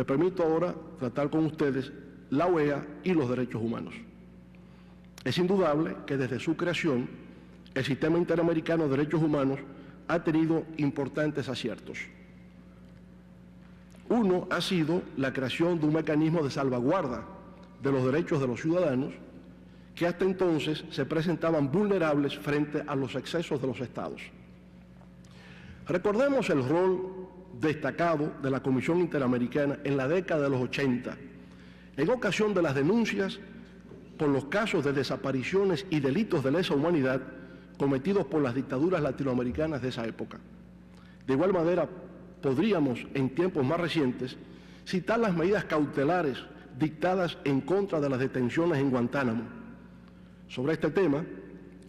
permito ahora tratar con ustedes la OEA y los derechos humanos. Es indudable que desde su creación, el Sistema Interamericano de Derechos Humanos ha tenido importantes aciertos. Uno ha sido la creación de un mecanismo de salvaguarda de los derechos de los ciudadanos que hasta entonces se presentaban vulnerables frente a los excesos de los estados. Recordemos el rol destacado de la Comisión Interamericana en la década de los 80, en ocasión de las denuncias por los casos de desapariciones y delitos de lesa humanidad cometidos por las dictaduras latinoamericanas de esa época. De igual manera, podríamos, en tiempos más recientes, citar las medidas cautelares dictadas en contra de las detenciones en Guantánamo. Sobre este tema,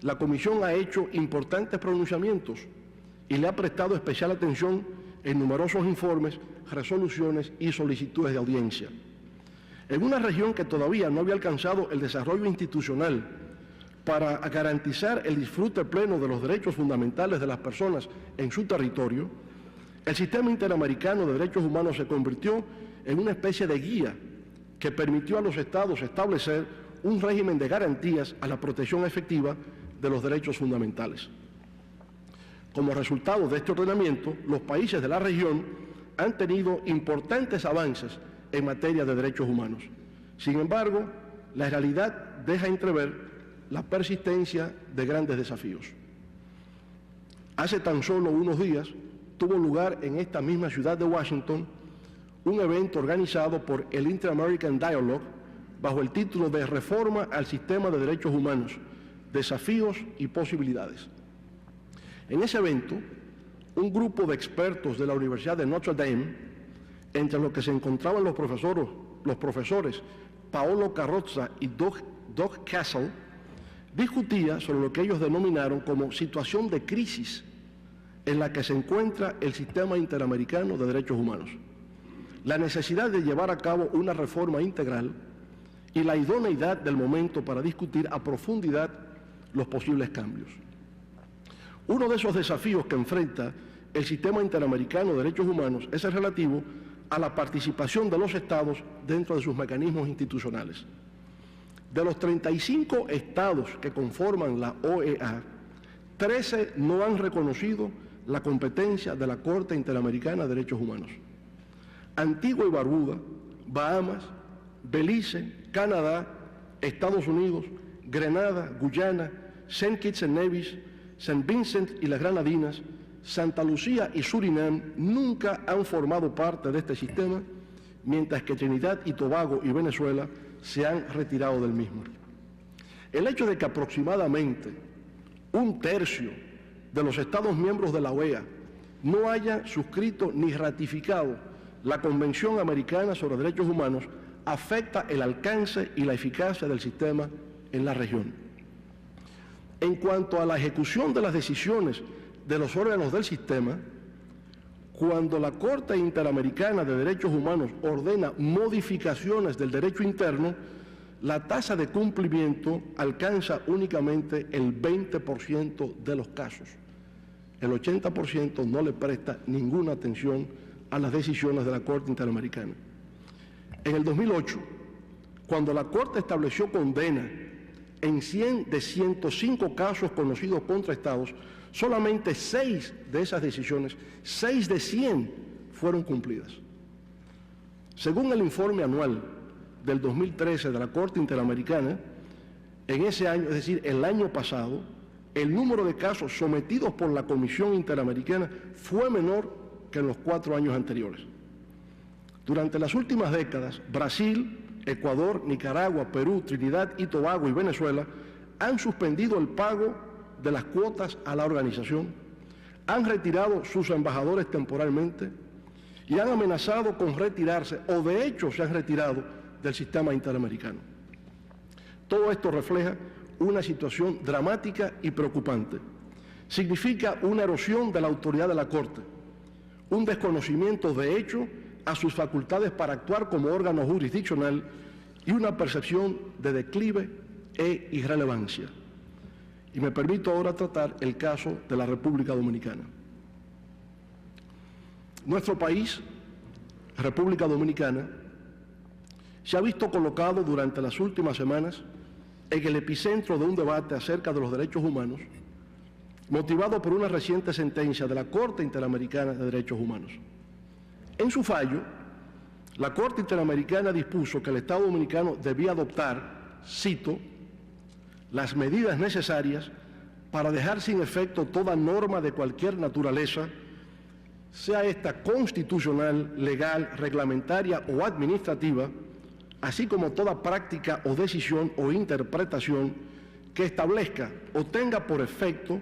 la Comisión ha hecho importantes pronunciamientos y le ha prestado especial atención en numerosos informes, resoluciones y solicitudes de audiencia. En una región que todavía no había alcanzado el desarrollo institucional para garantizar el disfrute pleno de los derechos fundamentales de las personas en su territorio, el Sistema Interamericano de Derechos Humanos se convirtió en una especie de guía que permitió a los estados establecer un régimen de garantías a la protección efectiva de los derechos fundamentales. Como resultado de este ordenamiento, los países de la región han tenido importantes avances en materia de derechos humanos. Sin embargo, la realidad deja entrever la persistencia de grandes desafíos. Hace tan solo unos días tuvo lugar en esta misma ciudad de Washington un evento organizado por el Inter-American Dialogue bajo el título de Reforma al Sistema de Derechos Humanos, Desafíos y Posibilidades. En ese evento, un grupo de expertos de la Universidad de Notre Dame, entre los que se encontraban los profesores Paolo Carrozza y Doug Castle, discutía sobre lo que ellos denominaron como situación de crisis en la que se encuentra el Sistema Interamericano de Derechos Humanos, la necesidad de llevar a cabo una reforma integral y la idoneidad del momento para discutir a profundidad los posibles cambios. Uno de esos desafíos que enfrenta el Sistema Interamericano de Derechos Humanos es el relativo a la participación de los estados dentro de sus mecanismos institucionales. De los 35 estados que conforman la OEA, 13 no han reconocido la competencia de la Corte Interamericana de Derechos Humanos. Antigua y Barbuda, Bahamas, Belice, Canadá, Estados Unidos, Grenada, Guyana, Saint Kitts and Nevis, Saint Vincent y las Granadinas, Santa Lucía y Surinam nunca han formado parte de este sistema, mientras que Trinidad y Tobago y Venezuela se han retirado del mismo. El hecho de que aproximadamente un tercio de los Estados miembros de la OEA no haya suscrito ni ratificado la Convención Americana sobre Derechos Humanos afecta el alcance y la eficacia del sistema en la región. En cuanto a la ejecución de las decisiones de los órganos del sistema, cuando la Corte Interamericana de Derechos Humanos ordena modificaciones del derecho interno, la tasa de cumplimiento alcanza únicamente el 20% de los casos. El 80% no le presta ninguna atención a las decisiones de la Corte Interamericana. En el 2008, cuando la Corte estableció condena en 100 de 105 casos conocidos contra estados, solamente 6 de esas decisiones, 6 de 100, fueron cumplidas. Según el informe anual del 2013 de la Corte Interamericana, en ese año, es decir, el año pasado, el número de casos sometidos por la Comisión Interamericana fue menor que en los 4 años anteriores. Durante las últimas décadas, Brasil, Ecuador, Nicaragua, Perú, Trinidad y Tobago y Venezuela han suspendido el pago de las cuotas a la organización, han retirado sus embajadores temporalmente y han amenazado con retirarse, o de hecho se han retirado del sistema interamericano. Todo esto refleja una situación dramática y preocupante. Significa una erosión de la autoridad de la Corte, un desconocimiento de hecho a sus facultades para actuar como órgano jurisdiccional y una percepción de declive e irrelevancia. Y me permito ahora tratar el caso de la República Dominicana. Nuestro país República Dominicana, se ha visto colocado durante las últimas semanas en el epicentro de un debate acerca de los derechos humanos, motivado por una reciente sentencia de la Corte Interamericana de Derechos Humanos. En su fallo, la Corte Interamericana dispuso que el Estado dominicano debía adoptar, cito, las medidas necesarias para dejar sin efecto toda norma de cualquier naturaleza, sea esta constitucional, legal, reglamentaria o administrativa, así como toda práctica o decisión o interpretación que establezca o tenga por efecto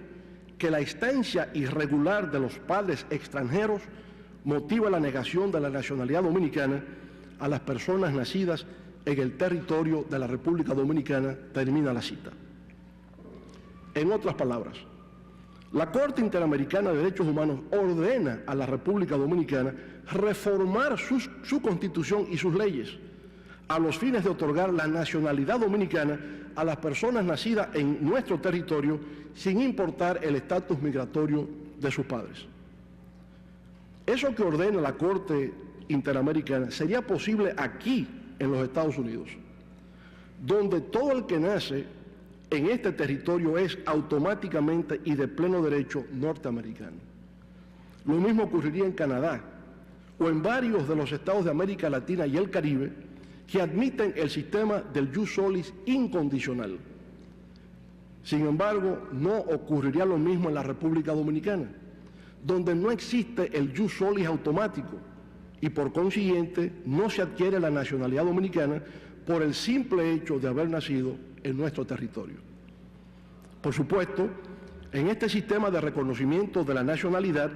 que la estancia irregular de los padres extranjeros motiva la negación de la nacionalidad dominicana a las personas nacidas en el territorio de la República Dominicana, termina la cita. En otras palabras, la Corte Interamericana de Derechos Humanos ordena a la República Dominicana reformar su Constitución y sus leyes a los fines de otorgar la nacionalidad dominicana a las personas nacidas en nuestro territorio sin importar el estatus migratorio de sus padres. Eso que ordena la Corte Interamericana sería posible aquí en los Estados Unidos, donde todo el que nace en este territorio es automáticamente y de pleno derecho norteamericano. Lo mismo ocurriría en Canadá o en varios de los estados de América Latina y el Caribe que admiten el sistema del jus solis incondicional. Sin embargo, no ocurriría lo mismo en la República Dominicana, donde no existe el jus solis automático y por consiguiente no se adquiere la nacionalidad dominicana por el simple hecho de haber nacido en nuestro territorio. Por supuesto, en este sistema de reconocimiento de la nacionalidad,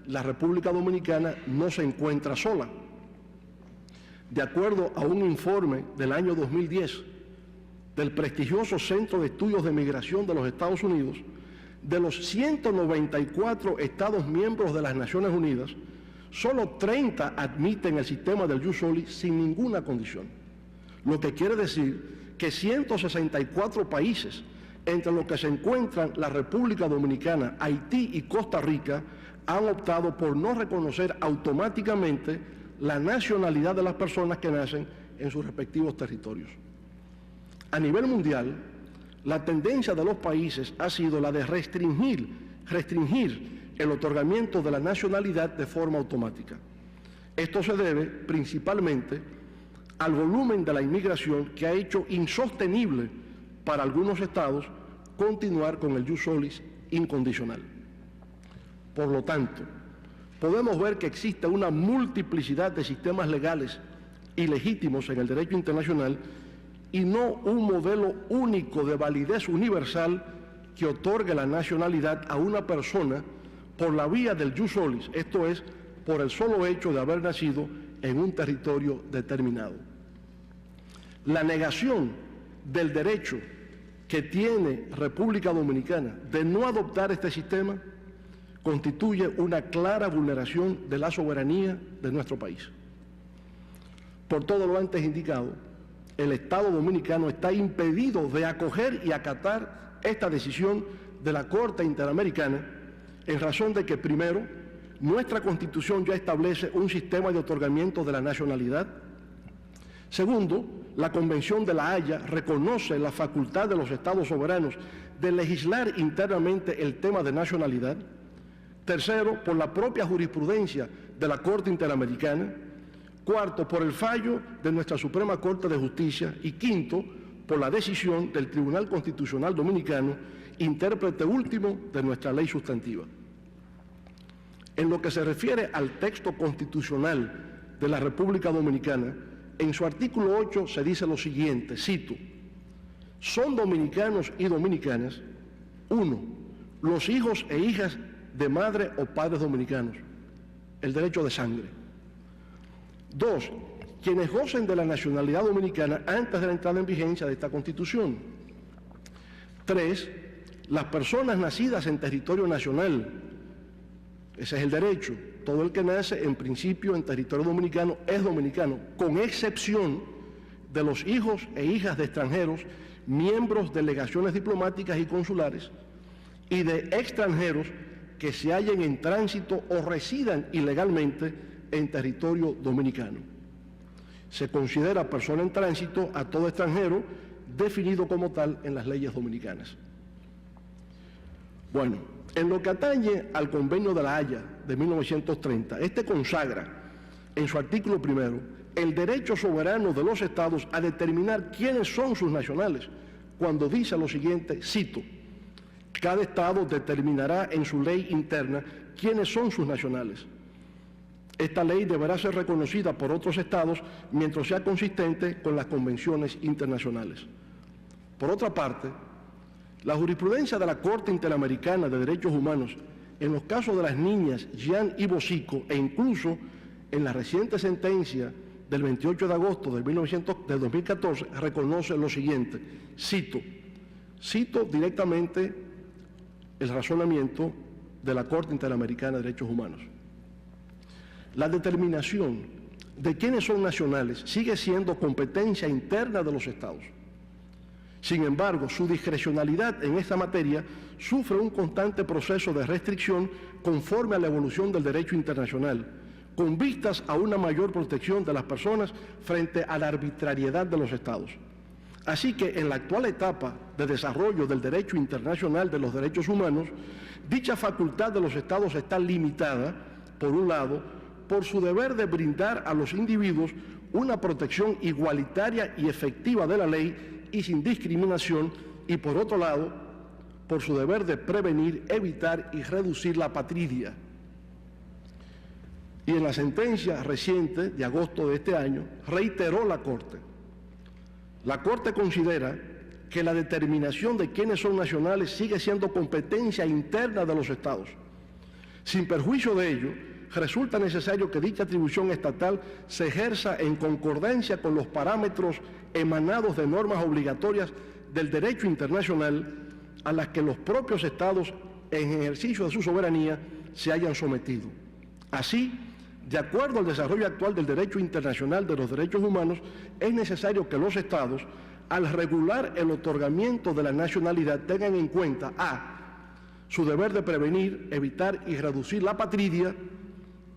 la República Dominicana no se encuentra sola. De acuerdo a un informe del año 2010 del prestigioso Centro de Estudios de Migración de los Estados Unidos, de los 194 Estados miembros de las Naciones Unidas, solo 30 admiten el sistema del jus solis sin ninguna condición, lo que quiere decir que 164 países, entre los que se encuentran la República Dominicana, Haití y Costa Rica, han optado por no reconocer automáticamente la nacionalidad de las personas que nacen en sus respectivos territorios. A nivel mundial, la tendencia de los países ha sido la de restringir el otorgamiento de la nacionalidad de forma automática. Esto se debe principalmente al volumen de la inmigración que ha hecho insostenible para algunos estados continuar con el jus solis incondicional. Por lo tanto, podemos ver que existe una multiplicidad de sistemas legales y legítimos en el derecho internacional y no un modelo único de validez universal que otorgue la nacionalidad a una persona por la vía del jus solis, esto es, por el solo hecho de haber nacido en un territorio determinado. La negación del derecho que tiene República Dominicana de no adoptar este sistema constituye una clara vulneración de la soberanía de nuestro país. Por todo lo antes indicado, el Estado dominicano está impedido de acoger y acatar esta decisión de la Corte Interamericana en razón de que, primero, nuestra Constitución ya establece un sistema de otorgamiento de la nacionalidad. Segundo, la Convención de La Haya reconoce la facultad de los Estados soberanos de legislar internamente el tema de nacionalidad. Tercero, por la propia jurisprudencia de la Corte Interamericana. Cuarto, por el fallo de nuestra Suprema Corte de Justicia. Y quinto, por la decisión del Tribunal Constitucional Dominicano, intérprete último de nuestra ley sustantiva. En lo que se refiere al texto constitucional de la República Dominicana, en su artículo 8 se dice lo siguiente, cito: son dominicanos y dominicanas, 1, los hijos e hijas de madre o padres dominicanos, el derecho de sangre. 2, quienes gocen de la nacionalidad dominicana antes de la entrada en vigencia de esta Constitución. 3, las personas nacidas en territorio nacional, ese es el derecho. Todo el que nace en principio en territorio dominicano es dominicano, con excepción de los hijos e hijas de extranjeros, miembros de delegaciones diplomáticas y consulares, y de extranjeros que se hallen en tránsito o residan ilegalmente en territorio dominicano. Se considera persona en tránsito a todo extranjero definido como tal en las leyes dominicanas. Bueno, en lo que atañe al Convenio de La Haya de 1930, este consagra en su artículo primero el derecho soberano de los estados a determinar quiénes son sus nacionales, cuando dice lo siguiente, cito: cada estado determinará en su ley interna quiénes son sus nacionales. Esta ley deberá ser reconocida por otros estados mientras sea consistente con las convenciones internacionales. Por otra parte, la jurisprudencia de la Corte Interamericana de Derechos Humanos en los casos de las niñas Jean y Bosico e incluso en la reciente sentencia del 28 de agosto de 2014 reconoce lo siguiente, cito directamente el razonamiento de la Corte Interamericana de Derechos Humanos. La determinación de quiénes son nacionales sigue siendo competencia interna de los estados. Sin embargo, su discrecionalidad en esta materia sufre un constante proceso de restricción conforme a la evolución del derecho internacional, con vistas a una mayor protección de las personas frente a la arbitrariedad de los estados. Así que en la actual etapa de desarrollo del derecho internacional de los derechos humanos, dicha facultad de los estados está limitada, por un lado, por su deber de brindar a los individuos una protección igualitaria y efectiva de la ley y sin discriminación, y por otro lado, por su deber de prevenir, evitar y reducir la apatridia. Y en la sentencia reciente de agosto de este año, reiteró la Corte. La Corte considera que la determinación de quiénes son nacionales sigue siendo competencia interna de los estados. Sin perjuicio de ello, resulta necesario que dicha atribución estatal se ejerza en concordancia con los parámetros emanados de normas obligatorias del derecho internacional a las que los propios estados, en ejercicio de su soberanía, se hayan sometido. Así, de acuerdo al desarrollo actual del derecho internacional de los derechos humanos, es necesario que los estados, al regular el otorgamiento de la nacionalidad, tengan en cuenta a su deber de prevenir, evitar y reducir la apatridia,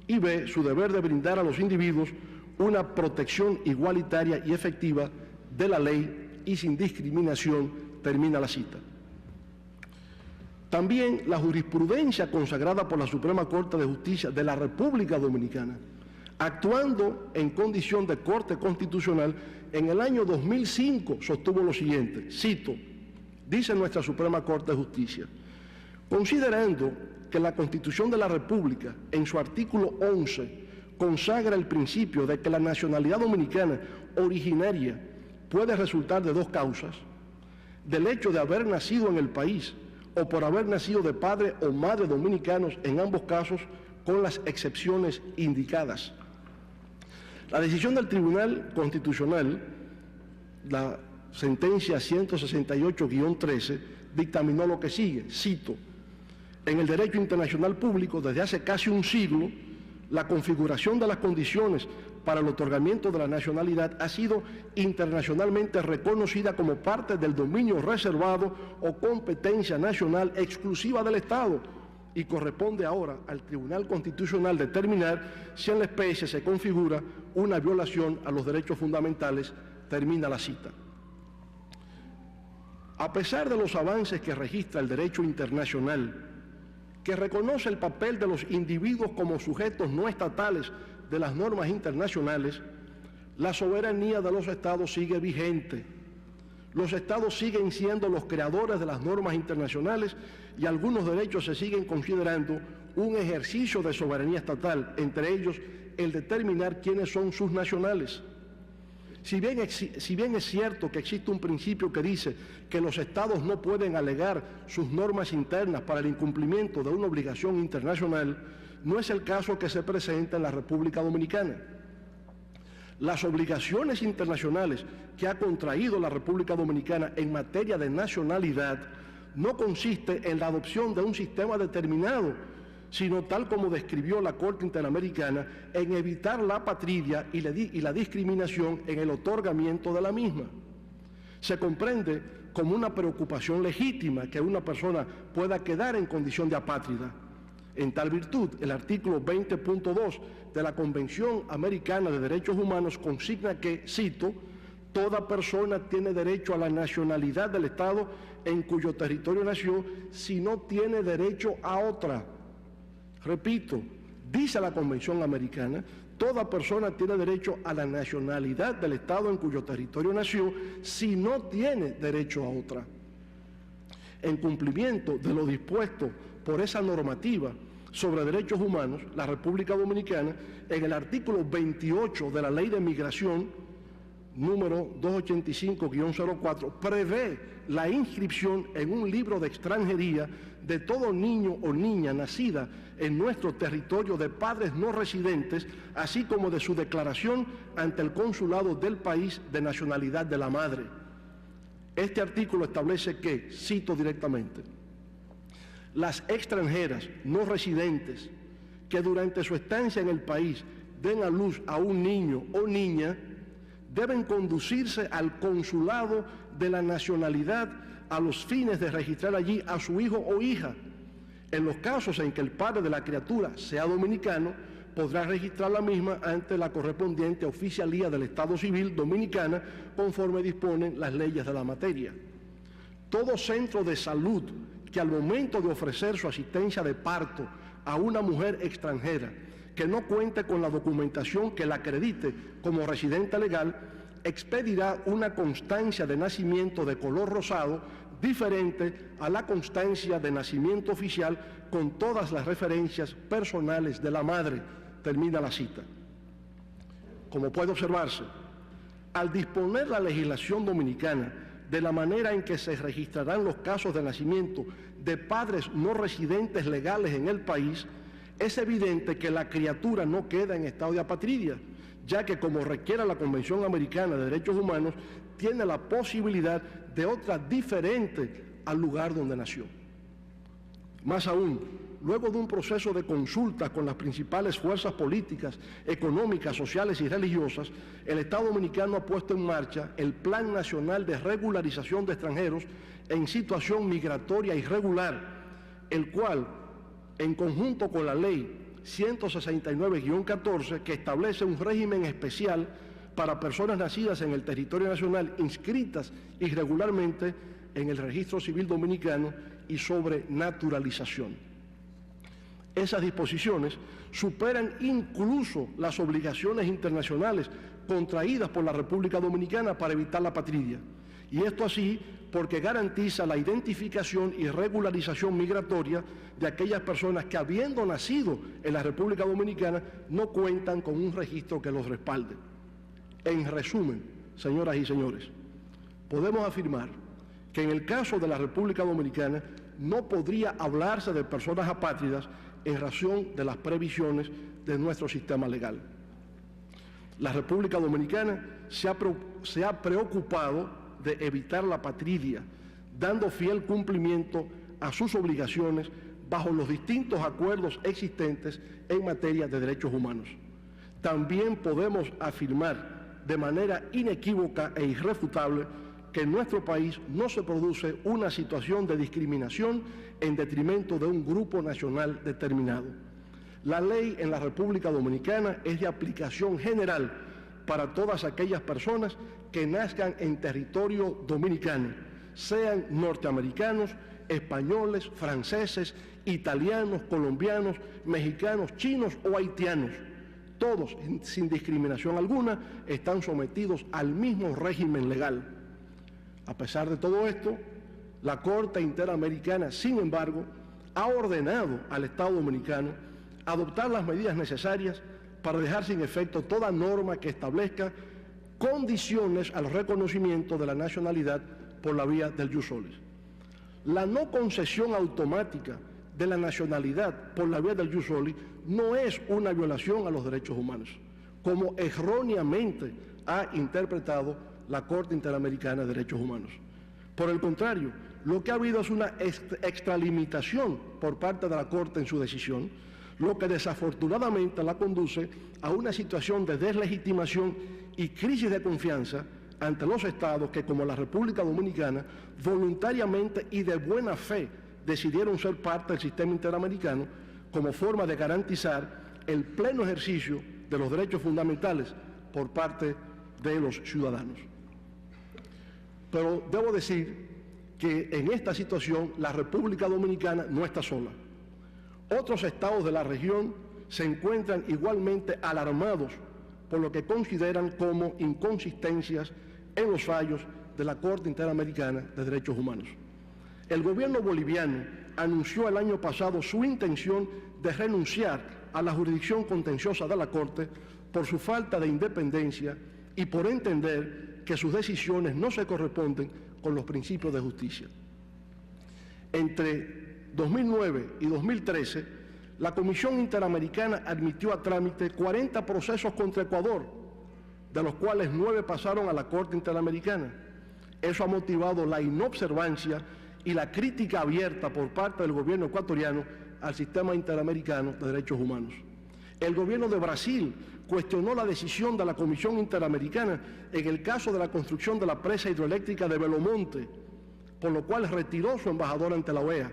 y b, su deber de brindar a los individuos una protección igualitaria y efectiva de la ley y sin discriminación, termina la cita. También la jurisprudencia consagrada por la Suprema Corte de Justicia de la República Dominicana, actuando en condición de Corte Constitucional, en el año 2005 sostuvo lo siguiente, cito, dice nuestra Suprema Corte de Justicia: considerando que la Constitución de la República, en su artículo 11, consagra el principio de que la nacionalidad dominicana originaria puede resultar de dos causas: del hecho de haber nacido en el país o por haber nacido de padre o madre dominicanos, en ambos casos con las excepciones indicadas. La decisión del Tribunal Constitucional, la sentencia 168-13, dictaminó lo que sigue, cito: en el derecho internacional público, desde hace casi un siglo, la configuración de las condiciones para el otorgamiento de la nacionalidad ha sido internacionalmente reconocida como parte del dominio reservado o competencia nacional exclusiva del Estado, y corresponde ahora al Tribunal Constitucional determinar si en la especie se configura una violación a los derechos fundamentales, termina la cita. A pesar de los avances que registra el derecho internacional, que reconoce el papel de los individuos como sujetos no estatales de las normas internacionales, la soberanía de los estados sigue vigente. Los estados siguen siendo los creadores de las normas internacionales y algunos derechos se siguen considerando un ejercicio de soberanía estatal, entre ellos el determinar quiénes son sus nacionales. Si bien es cierto que existe un principio que dice que los estados no pueden alegar sus normas internas para el incumplimiento de una obligación internacional, no es el caso que se presenta en la República Dominicana. Las obligaciones internacionales que ha contraído la República Dominicana en materia de nacionalidad no consiste en la adopción de un sistema determinado, sino, tal como describió la Corte Interamericana, en evitar la apatridia y la discriminación en el otorgamiento de la misma. Se comprende como una preocupación legítima que una persona pueda quedar en condición de apátrida. En tal virtud, el artículo 20.2 de la Convención Americana de Derechos Humanos consigna que, cito, toda persona tiene derecho a la nacionalidad del Estado en cuyo territorio nació si no tiene derecho a otra. Repito, dice la Convención Americana, toda persona tiene derecho a la nacionalidad del Estado en cuyo territorio nació si no tiene derecho a otra. En cumplimiento de lo dispuesto por esa normativa sobre derechos humanos, la República Dominicana, en el artículo 28 de la Ley de Migración, número 285-04, prevé la inscripción en un libro de extranjería de todo niño o niña nacida en nuestro territorio de padres no residentes, así como de su declaración ante el consulado del país de nacionalidad de la madre. Este artículo establece que, cito directamente, las extranjeras no residentes que durante su estancia en el país den a luz a un niño o niña deben conducirse al consulado de la nacionalidad a los fines de registrar allí a su hijo o hija. En los casos en que el padre de la criatura sea dominicano, podrá registrar la misma ante la correspondiente oficialía del Estado Civil dominicana, conforme disponen las leyes de la materia. Todo centro de salud que al momento de ofrecer su asistencia de parto a una mujer extranjera que no cuente con la documentación que la acredite como residente legal, expedirá una constancia de nacimiento de color rosado diferente a la constancia de nacimiento oficial con todas las referencias personales de la madre. Termina la cita. Como puede observarse, al disponer la legislación dominicana de la manera en que se registrarán los casos de nacimiento de padres no residentes legales en el país, es evidente que la criatura no queda en estado de apatridia, ya que, como requiere la Convención Americana de Derechos Humanos, tiene la posibilidad de otra diferente al lugar donde nació. Más aún, luego de un proceso de consulta con las principales fuerzas políticas, económicas, sociales y religiosas, el Estado Dominicano ha puesto en marcha el Plan Nacional de Regularización de Extranjeros en Situación Migratoria Irregular, el cual, en conjunto con la Ley 169-14, que establece un régimen especial para personas nacidas en el territorio nacional inscritas irregularmente en el Registro Civil Dominicano y sobre naturalización. Esas disposiciones superan incluso las obligaciones internacionales contraídas por la República Dominicana para evitar la apatridia. Y esto así porque garantiza la identificación y regularización migratoria de aquellas personas que, habiendo nacido en la República Dominicana, no cuentan con un registro que los respalde. En resumen, señoras y señores, podemos afirmar que en el caso de la República Dominicana no podría hablarse de personas apátridas en razón de las previsiones de nuestro sistema legal. La República Dominicana se ha preocupado de evitar la apatridia, dando fiel cumplimiento a sus obligaciones bajo los distintos acuerdos existentes en materia de derechos humanos. También podemos afirmar de manera inequívoca e irrefutable que en nuestro país no se produce una situación de discriminación en detrimento de un grupo nacional determinado. La ley en la República Dominicana es de aplicación general para todas aquellas personas que nazcan en territorio dominicano, sean norteamericanos, españoles, franceses, italianos, colombianos, mexicanos, chinos o haitianos. Todos, sin discriminación alguna, están sometidos al mismo régimen legal. A pesar de todo esto, la Corte Interamericana, sin embargo, ha ordenado al Estado Dominicano adoptar las medidas necesarias para dejar sin efecto toda norma que establezca condiciones al reconocimiento de la nacionalidad por la vía del jus solis. La no concesión automática de la nacionalidad por la vía del jus solis no es una violación a los derechos humanos, como erróneamente ha interpretado la Corte Interamericana de Derechos Humanos. Por el contrario, lo que ha habido es una extralimitación por parte de la Corte en su decisión, lo que desafortunadamente la conduce a una situación de deslegitimación y crisis de confianza ante los estados que, como la República Dominicana, voluntariamente y de buena fe decidieron ser parte del sistema interamericano, como forma de garantizar el pleno ejercicio de los derechos fundamentales por parte de los ciudadanos. Pero debo decir que en esta situación la República Dominicana no está sola. Otros estados de la región se encuentran igualmente alarmados por lo que consideran como inconsistencias en los fallos de la Corte Interamericana de Derechos Humanos. El gobierno boliviano anunció el año pasado su intención de renunciar a la jurisdicción contenciosa de la Corte por su falta de independencia y por entender que sus decisiones no se corresponden con los principios de justicia. Entre 2009 y 2013, la Comisión Interamericana admitió a trámite 40 procesos contra Ecuador, de los cuales 9 pasaron a la Corte Interamericana. Eso ha motivado la inobservancia y la crítica abierta por parte del gobierno ecuatoriano al sistema interamericano de derechos humanos. El gobierno de Brasil cuestionó la decisión de la Comisión Interamericana en el caso de la construcción de la presa hidroeléctrica de Belo Monte, por lo cual retiró su embajador ante la OEA,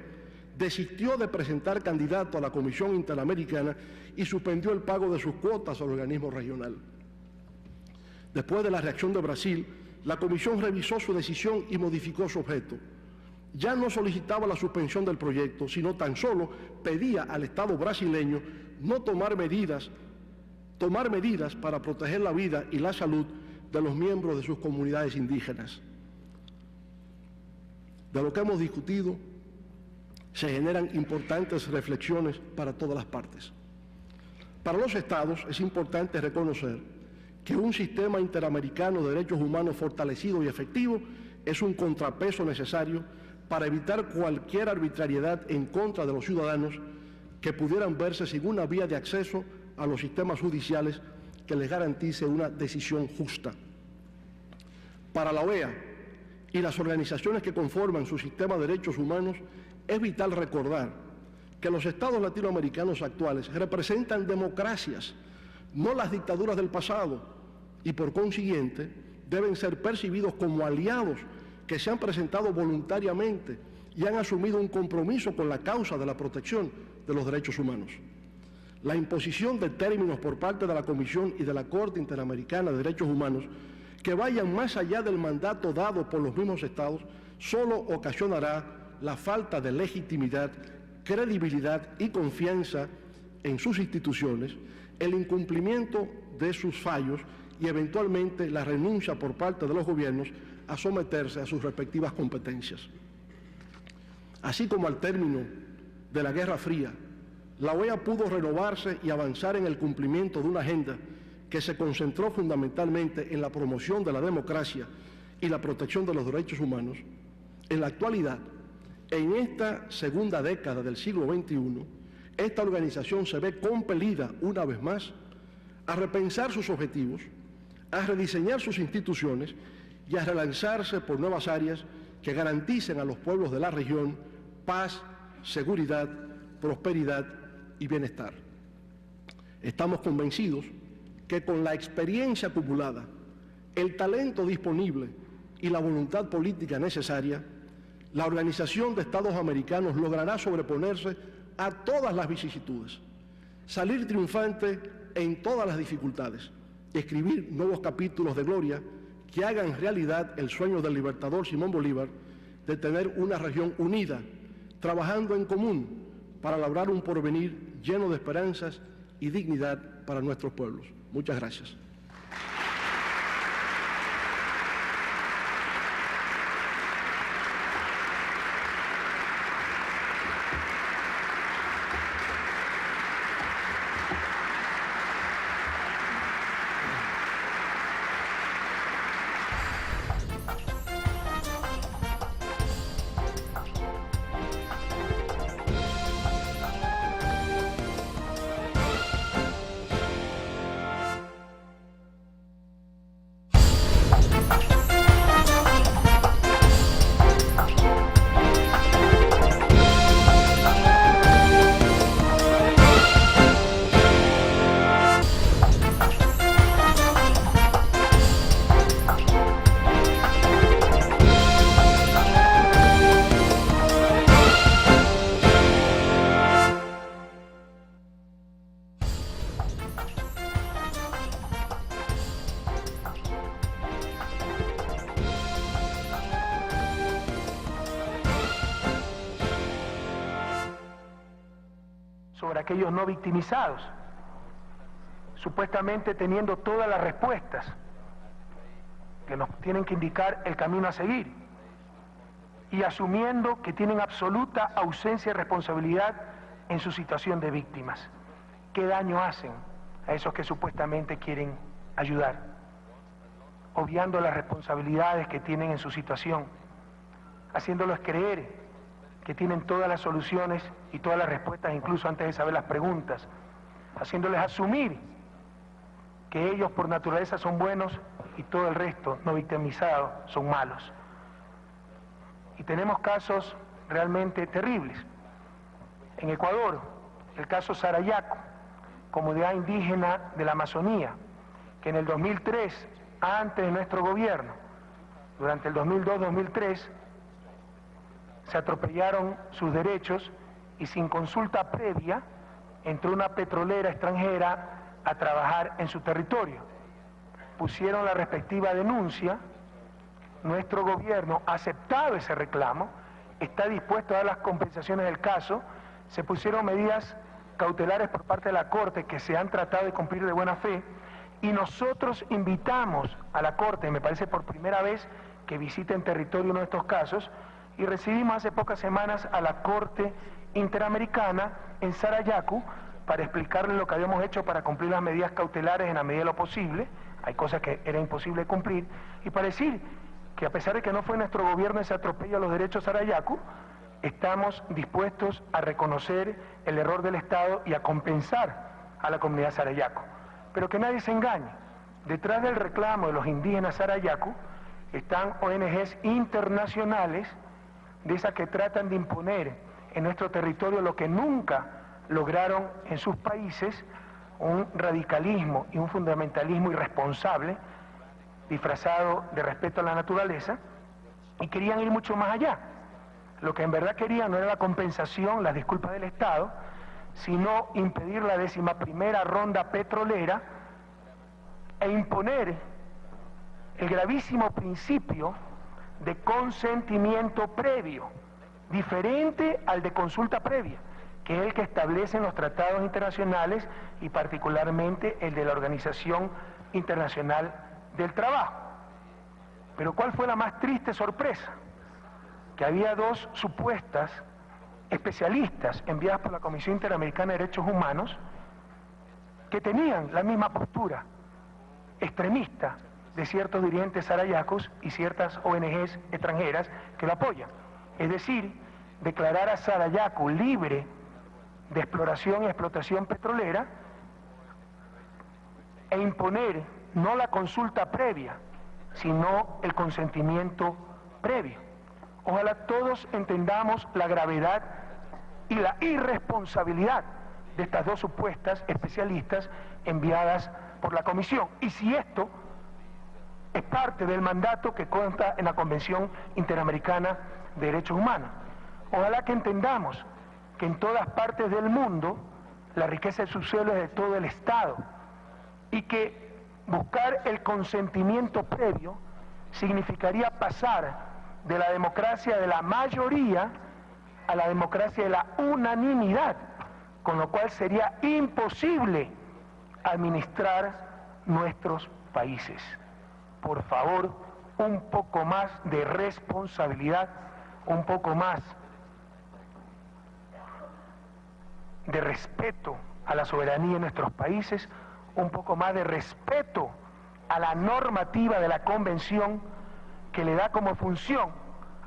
desistió de presentar candidato a la Comisión Interamericana y suspendió el pago de sus cuotas al organismo regional. Después de la reacción de Brasil, la Comisión revisó su decisión y modificó su objeto. Ya no solicitaba la suspensión del proyecto, sino tan solo pedía al Estado brasileño no tomar medidas para proteger la vida y la salud de los miembros de sus comunidades indígenas. De lo que hemos discutido, se generan importantes reflexiones para todas las partes. Para los Estados es importante reconocer que un sistema interamericano de derechos humanos fortalecido y efectivo es un contrapeso necesario para evitar cualquier arbitrariedad en contra de los ciudadanos que pudieran verse sin una vía de acceso a los sistemas judiciales que les garantice una decisión justa. Para la OEA y las organizaciones que conforman su sistema de derechos humanos, es vital recordar que los estados latinoamericanos actuales representan democracias, no las dictaduras del pasado, y por consiguiente deben ser percibidos como aliados que se han presentado voluntariamente y han asumido un compromiso con la causa de la protección de los derechos humanos. La imposición de términos por parte de la Comisión y de la Corte Interamericana de Derechos Humanos que vayan más allá del mandato dado por los mismos estados solo ocasionará la falta de legitimidad, credibilidad y confianza en sus instituciones, el incumplimiento de sus fallos y eventualmente la renuncia por parte de los gobiernos a someterse a sus respectivas competencias. Así como al término de la Guerra Fría, la OEA pudo renovarse y avanzar en el cumplimiento de una agenda que se concentró fundamentalmente en la promoción de la democracia y la protección de los derechos humanos. En la actualidad, en esta segunda década del siglo XXI, esta organización se ve compelida, una vez más, a repensar sus objetivos, a rediseñar sus instituciones y a relanzarse por nuevas áreas que garanticen a los pueblos de la región paz, seguridad, prosperidad y bienestar. Estamos convencidos que con la experiencia acumulada, el talento disponible y la voluntad política necesaria, la Organización de Estados Americanos logrará sobreponerse a todas las vicisitudes, salir triunfante en todas las dificultades, escribir nuevos capítulos de gloria que hagan realidad el sueño del libertador Simón Bolívar de tener una región unida, trabajando en común para lograr un porvenir lleno de esperanzas y dignidad para nuestros pueblos. Muchas gracias. aquellos no victimizados, supuestamente teniendo todas las respuestas que nos tienen que indicar el camino a seguir, y asumiendo que tienen absoluta ausencia de responsabilidad en su situación de víctimas. ¿Qué daño hacen a esos que supuestamente quieren ayudar? Obviando las responsabilidades que tienen en su situación, haciéndolos creer que tienen todas las soluciones y todas las respuestas, incluso antes de saber las preguntas, haciéndoles asumir que ellos por naturaleza son buenos y todo el resto, no victimizados, son malos. Y tenemos casos realmente terribles. En Ecuador, el caso Sarayaco, comunidad indígena de la Amazonía, que en el 2003, antes de nuestro gobierno, durante el 2002-2003, se atropellaron sus derechos y sin consulta previa entró una petrolera extranjera a trabajar en su territorio. Pusieron la respectiva denuncia, nuestro gobierno ha aceptado ese reclamo, está dispuesto a dar las compensaciones del caso, se pusieron medidas cautelares por parte de la Corte que se han tratado de cumplir de buena fe, y nosotros invitamos a la Corte, me parece por primera vez que visiten territorio uno de estos casos, y recibimos hace pocas semanas a la Corte Interamericana en Sarayaku para explicarles lo que habíamos hecho para cumplir las medidas cautelares en la medida de lo posible, hay cosas que era imposible cumplir, y para decir que a pesar de que no fue nuestro gobierno ese atropello a los derechos Sarayaku, estamos dispuestos a reconocer el error del Estado y a compensar a la comunidad Sarayaku. Pero que nadie se engañe, detrás del reclamo de los indígenas Sarayaku están ONGs internacionales, de esas que tratan de imponer en nuestro territorio lo que nunca lograron en sus países, un radicalismo y un fundamentalismo irresponsable, disfrazado de respeto a la naturaleza, y querían ir mucho más allá. Lo que en verdad querían no era la compensación, las disculpas del Estado, sino impedir la 11ª ronda petrolera e imponer el gravísimo principio de consentimiento previo, diferente al de consulta previa, que es el que establecen los tratados internacionales y particularmente el de la Organización Internacional del Trabajo. Pero ¿cuál fue la más triste sorpresa? Que había dos supuestas especialistas enviadas por la Comisión Interamericana de Derechos Humanos que tenían la misma postura extremista de ciertos dirigentes sarayacos y ciertas ONGs extranjeras que lo apoyan. Es decir, declarar a Sarayaku libre de exploración y explotación petrolera e imponer no la consulta previa, sino el consentimiento previo. Ojalá todos entendamos la gravedad y la irresponsabilidad de estas dos supuestas especialistas enviadas por la Comisión. Y si esto es parte del mandato que consta en la Convención Interamericana de Derechos Humanos. Ojalá que entendamos que en todas partes del mundo la riqueza del subsuelo es de todo el Estado y que buscar el consentimiento previo significaría pasar de la democracia de la mayoría a la democracia de la unanimidad, con lo cual sería imposible administrar nuestros países. Por favor, un poco más de responsabilidad, un poco más de respeto a la soberanía de nuestros países, un poco más de respeto a la normativa de la Convención que le da como función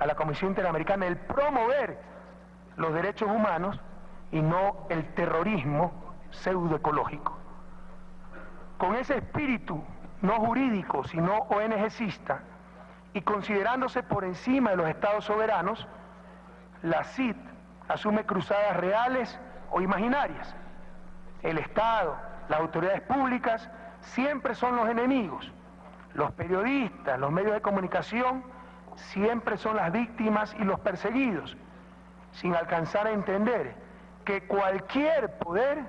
a la Comisión Interamericana el promover los derechos humanos y no el terrorismo pseudoecológico. Con ese espíritu no jurídico, sino ONGcista, y considerándose por encima de los estados soberanos, la CID asume cruzadas reales o imaginarias. El Estado, las autoridades públicas, siempre son los enemigos. Los periodistas, los medios de comunicación, siempre son las víctimas y los perseguidos, sin alcanzar a entender que cualquier poder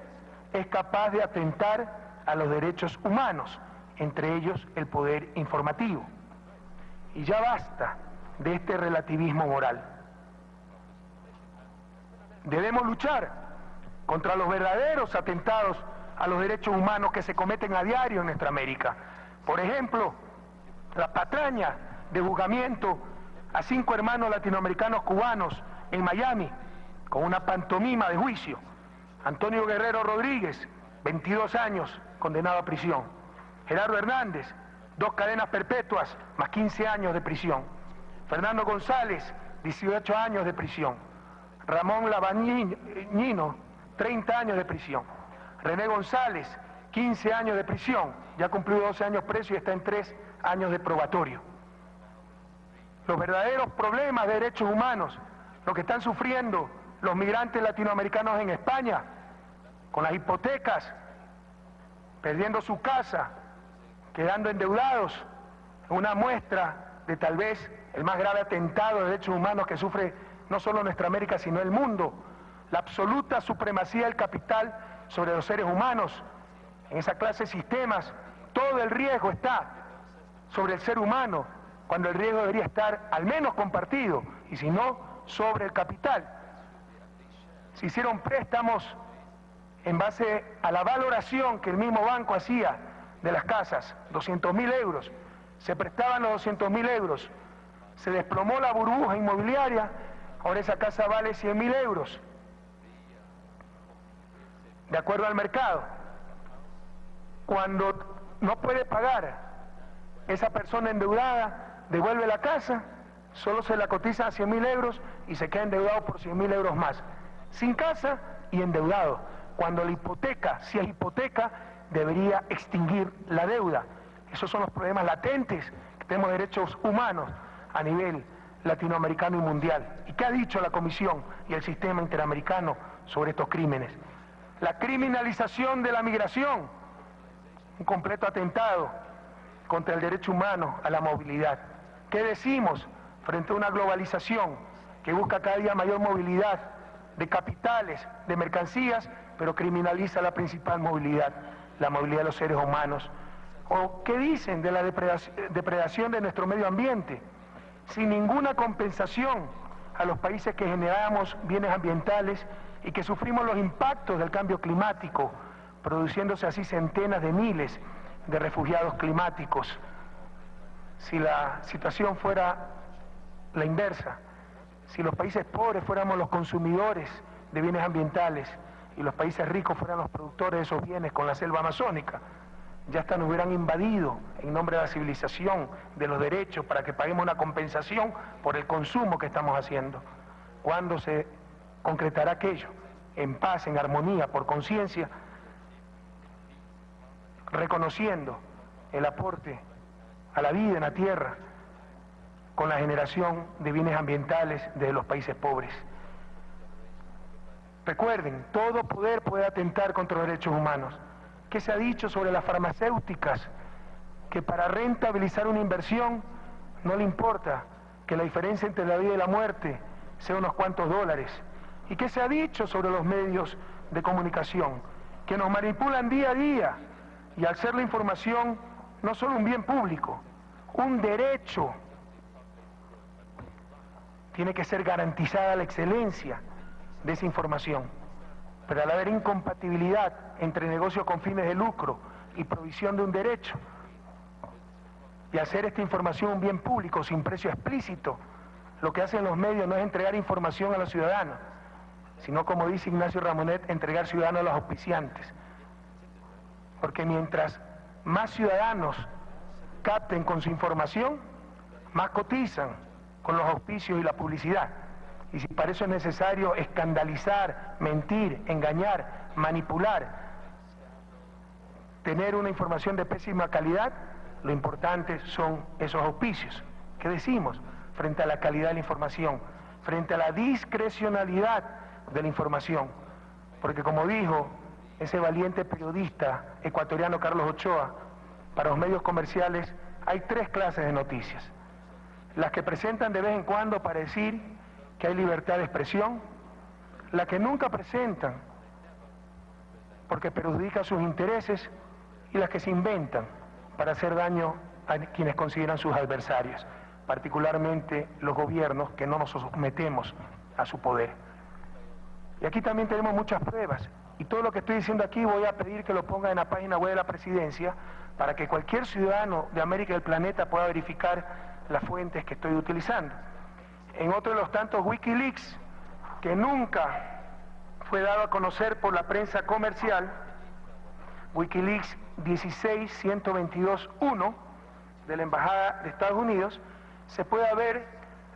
es capaz de atentar a los derechos humanos, entre ellos el poder informativo. Y ya basta de este relativismo moral. Debemos luchar contra los verdaderos atentados a los derechos humanos que se cometen a diario en nuestra América. Por ejemplo, la patraña de juzgamiento a 5 hermanos latinoamericanos cubanos en Miami, con una pantomima de juicio. Antonio Guerrero Rodríguez, 22 años, condenado a prisión. Gerardo Hernández, 2 cadenas perpetuas, más 15 años de prisión. Fernando González, 18 años de prisión. Ramón Labañino, 30 años de prisión. René González, 15 años de prisión, ya cumplió 12 años preso y está en 3 años de probatorio. Los verdaderos problemas de derechos humanos, lo que están sufriendo los migrantes latinoamericanos en España, con las hipotecas, perdiendo su casa, quedando endeudados, una muestra de tal vez el más grave atentado de derechos humanos que sufre no solo nuestra América, sino el mundo, la absoluta supremacía del capital sobre los seres humanos. En esa clase de sistemas, todo el riesgo está sobre el ser humano, cuando el riesgo debería estar al menos compartido, y si no, sobre el capital. Se hicieron préstamos en base a la valoración que el mismo banco hacía de las casas, 200.000 euros. Se prestaban los 200.000 euros. Se desplomó la burbuja inmobiliaria, ahora esa casa vale 100.000 euros. De acuerdo al mercado. Cuando no puede pagar, esa persona endeudada devuelve la casa, solo se la cotiza a 100.000 euros y se queda endeudado por 100.000 euros más. Sin casa y endeudado. Cuando la hipoteca, si es hipoteca, debería extinguir la deuda. Esos son los problemas latentes que tenemos de derechos humanos a nivel latinoamericano y mundial. ¿Y qué ha dicho la Comisión y el sistema interamericano sobre estos crímenes? La criminalización de la migración, un completo atentado contra el derecho humano a la movilidad. ¿Qué decimos frente a una globalización que busca cada día mayor movilidad de capitales, de mercancías, pero criminaliza la principal movilidad, la movilidad de los seres humanos? ¿O qué dicen de la depredación de nuestro medio ambiente? Sin ninguna compensación a los países que generamos bienes ambientales y que sufrimos los impactos del cambio climático, produciéndose así centenas de miles de refugiados climáticos. Si la situación fuera la inversa, si los países pobres fuéramos los consumidores de bienes ambientales y los países ricos fueran los productores de esos bienes con la selva amazónica, ya hasta nos hubieran invadido en nombre de la civilización, de los derechos, para que paguemos una compensación por el consumo que estamos haciendo. ¿Cuándo se concretará aquello? En paz, en armonía, por conciencia, reconociendo el aporte a la vida en la tierra con la generación de bienes ambientales de los países pobres. Recuerden, todo poder puede atentar contra los derechos humanos. ¿Qué se ha dicho sobre las farmacéuticas? Que para rentabilizar una inversión no le importa que la diferencia entre la vida y la muerte sea unos cuantos dólares. ¿Y qué se ha dicho sobre los medios de comunicación? Que nos manipulan día a día, y al ser la información no solo un bien público, un derecho, tiene que ser garantizada la excelencia de esa información. Pero al haber incompatibilidad entre negocio con fines de lucro y provisión de un derecho, y hacer esta información un bien público sin precio explícito, lo que hacen los medios no es entregar información a los ciudadanos, sino, como dice Ignacio Ramonet, entregar ciudadanos a los auspiciantes. Porque mientras más ciudadanos capten con su información, más cotizan con los auspicios y la publicidad. Y si para eso es necesario escandalizar, mentir, engañar, manipular, tener una información de pésima calidad, lo importante son esos auspicios. ¿Qué decimos frente a la calidad de la información? Frente a la discrecionalidad de la información. Porque, como dijo ese valiente periodista ecuatoriano Carlos Ochoa, para los medios comerciales hay 3 clases de noticias. Las que presentan de vez en cuando para decir que hay libertad de expresión, las que nunca presentan porque perjudica sus intereses, y las que se inventan para hacer daño a quienes consideran sus adversarios, particularmente los gobiernos que no nos sometemos a su poder. Y aquí también tenemos muchas pruebas. Y todo lo que estoy diciendo aquí voy a pedir que lo ponga en la página web de la Presidencia para que cualquier ciudadano de América y del planeta pueda verificar las fuentes que estoy utilizando. En otro de los tantos Wikileaks, que nunca fue dado a conocer por la prensa comercial, Wikileaks 16-122-1 de la Embajada de Estados Unidos, se puede ver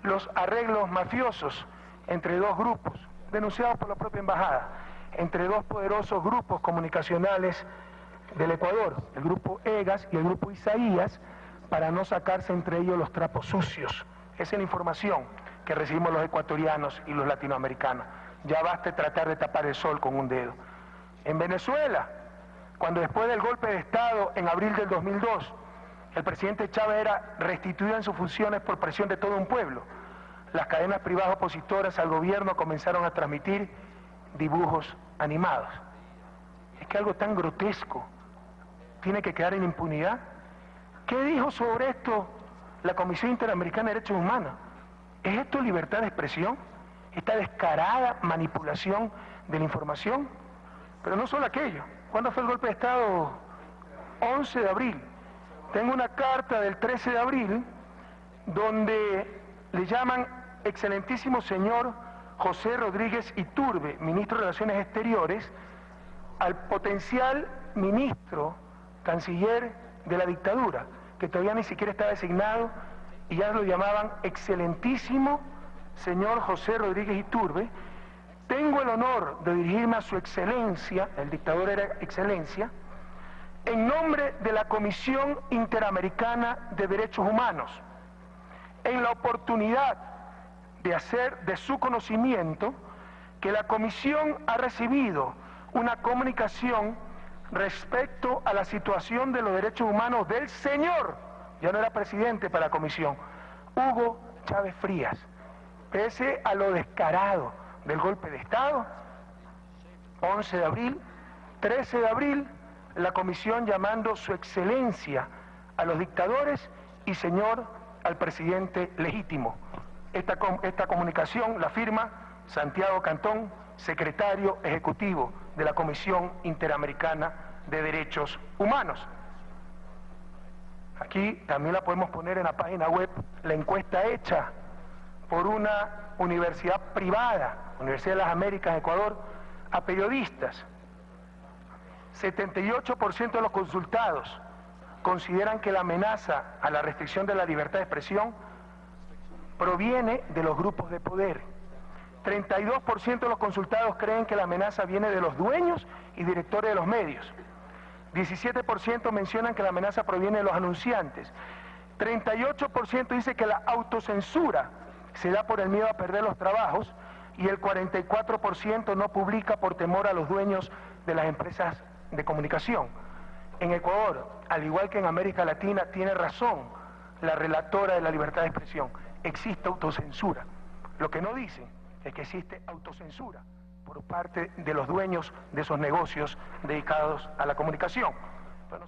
los arreglos mafiosos entre dos grupos, denunciados por la propia embajada, entre dos poderosos grupos comunicacionales del Ecuador, el grupo EGAS y el grupo Isaías, para no sacarse entre ellos los trapos sucios. Esa es la información que recibimos los ecuatorianos y los latinoamericanos. Ya basta tratar de tapar el sol con un dedo. En Venezuela, cuando después del golpe de Estado en abril del 2002, el presidente Chávez era restituido en sus funciones por presión de todo un pueblo, las cadenas privadas opositoras al gobierno comenzaron a transmitir dibujos animados. Es que algo tan grotesco tiene que quedar en impunidad. ¿Qué dijo sobre esto la Comisión Interamericana de Derechos Humanos? ¿Es esto libertad de expresión? ¿Esta descarada manipulación de la información? Pero no solo aquello. ¿Cuándo fue el golpe de Estado? 11 de abril. Tengo una carta del 13 de abril donde le llaman excelentísimo señor José Rodríguez Iturbe, ministro de Relaciones Exteriores, al potencial ministro, canciller de la dictadura, que todavía ni siquiera estaba designado, y ya lo llamaban excelentísimo señor José Rodríguez Iturbe. Tengo el honor de dirigirme a su excelencia, el dictador era excelencia, en nombre de la Comisión Interamericana de Derechos Humanos, en la oportunidad de hacer de su conocimiento que la Comisión ha recibido una comunicación respecto a la situación de los derechos humanos del señor, ya no era presidente para la Comisión, Hugo Chávez Frías. Pese a lo descarado del golpe de Estado, 11 de abril, 13 de abril, la Comisión llamando su excelencia a los dictadores y señor al presidente legítimo. Esta comunicación la firma Santiago Cantón, secretario ejecutivo de la Comisión Interamericana de Derechos Humanos. Aquí también la podemos poner en la página web, la encuesta hecha por una universidad privada, Universidad de las Américas de Ecuador, a periodistas. 78% de los consultados consideran que la amenaza a la restricción de la libertad de expresión proviene de los grupos de poder. 32% de los consultados creen que la amenaza viene de los dueños y directores de los medios. 17% mencionan que la amenaza proviene de los anunciantes. 38% dice que la autocensura se da por el miedo a perder los trabajos y el 44% no publica por temor a los dueños de las empresas de comunicación. En Ecuador, al igual que en América Latina, tiene razón la relatora de la libertad de expresión. Existe autocensura. Lo que no dicen es que existe autocensura por parte de los dueños de esos negocios dedicados a la comunicación. Pero